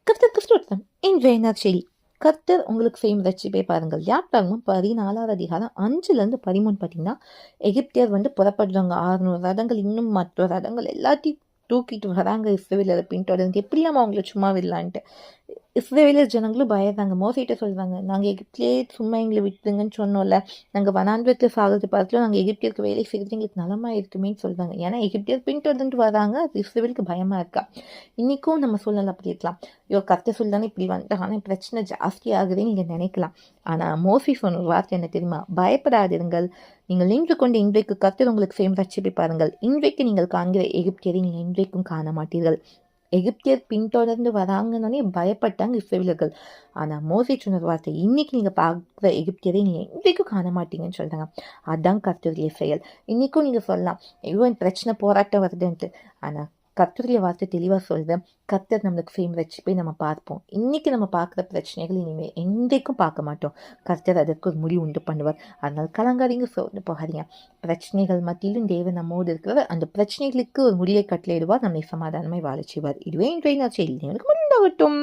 கர்த்தருக்கு ஸ்தோத்திரம். இன்றைய நற்செய்தி கர்த்தர் உங்களுக்கு செய்யும் ரட்சிப்பை பாருங்கள். யாத்ராகமம் 14 அதிகாரம் 5லேருந்து 13 பார்த்தீங்கன்னா, எகிப்தியர் புறப்படுறாங்க. 600 ரதங்கள், இன்னும் மற்ற ரதங்கள் எல்லாத்தையும் தூக்கிட்டு வராங்க இஸ்ரவேலரை பின்தொடர்ந்து. எப்படியாம அவங்கள சும்மா விடலான்ட்டு. இஸ்ரவேலர் ஜனங்களும் பயந்தாங்க. மோசேட்ட சொல்றாங்க, நாங்க எகிப்திலே சும்மா எங்களை விட்டுருங்கன்னு சொன்னோம்ல, நாங்க வனாந்திரத்தில் சாகிறது பார்த்துல நாங்க எகிப்தியருக்கு வேலை செய்கிறது எங்களுக்கு நலமா இருக்குமேன்னு சொல்றாங்க. ஏன்னா எகிப்தியர் பின்தொடர்ந்து வராங்க, அது இஸ்ரவேலுக்கு பயமா இருக்கா. இன்னைக்கும் நம்ம சூழ்நிலை அப்படி இருக்கலாம். ஐயோ கர்த்தர் சொல்லிதானே இப்படி வந்துட்டாங்க, பிரச்சனை ஜாஸ்தி ஆகுதுன்னு நீங்க நினைக்கலாம். ஆனா மோசே சொன்ன ஒரு வார்த்தை என்ன தெரியுமா? பயப்படாதிருங்கள், நீங்கள் நின்று கொண்டு இன்றைக்கு கர்த்தர் உங்களுக்கு செய்யும் ரட்சிப்பை பாருங்கள். இன்றைக்கு நீங்கள் காண்கிற எகிப்தியரை நீங்கள் இன்றைக்கும் காண மாட்டீர்கள். எகிப்தியர் பின்தொடர்ந்து வராங்கன்னே பயப்பட்டாங்க இஸ்ரவேலர்கள். ஆனா மோசே சொன்ன வார்த்தை, இன்னைக்கு நீங்க பார்க்குற எகிப்தியரை நீங்க இன்றைக்கும் காண மாட்டீங்கன்னு சொல்றாங்க. அதான் கர்த்தருடைய செயல். இன்னைக்கும் நீங்க சொல்லலாம், ஐயோ என் பிரச்சனை போராட்டம் வருதுன்ட்டு. ஆனா கர்த்தருடைய வார்த்தை தெளிவா சொல்லுது, கர்த்தர் நம்மளுக்கு செய்யும் ரட்சிப்பை நம்ம பார்ப்போம். இன்னைக்கு நம்ம பார்க்குற பிரச்சனைகள் இனிமேல் என்றைக்கும் பார்க்க மாட்டோம். கர்த்தர் அதற்கு ஒரு முடிவு உண்டு பண்ணுவார். அதனால கலங்காதீங்க, சோர்ந்து போகாதீங்க. பிரச்சனைகள் மத்தியிலும் தேவன் நம்மோடு இருக்கிறவர். அந்த பிரச்சனைகளுக்கு ஒரு முடிவை கட்டளையிடுவார், நம்மை சமாதானமாய் வாழச் செய்வார். இதுவே இன்றைய நற்செய்தி. உங்களுக்கு முன்பாகட்டும்.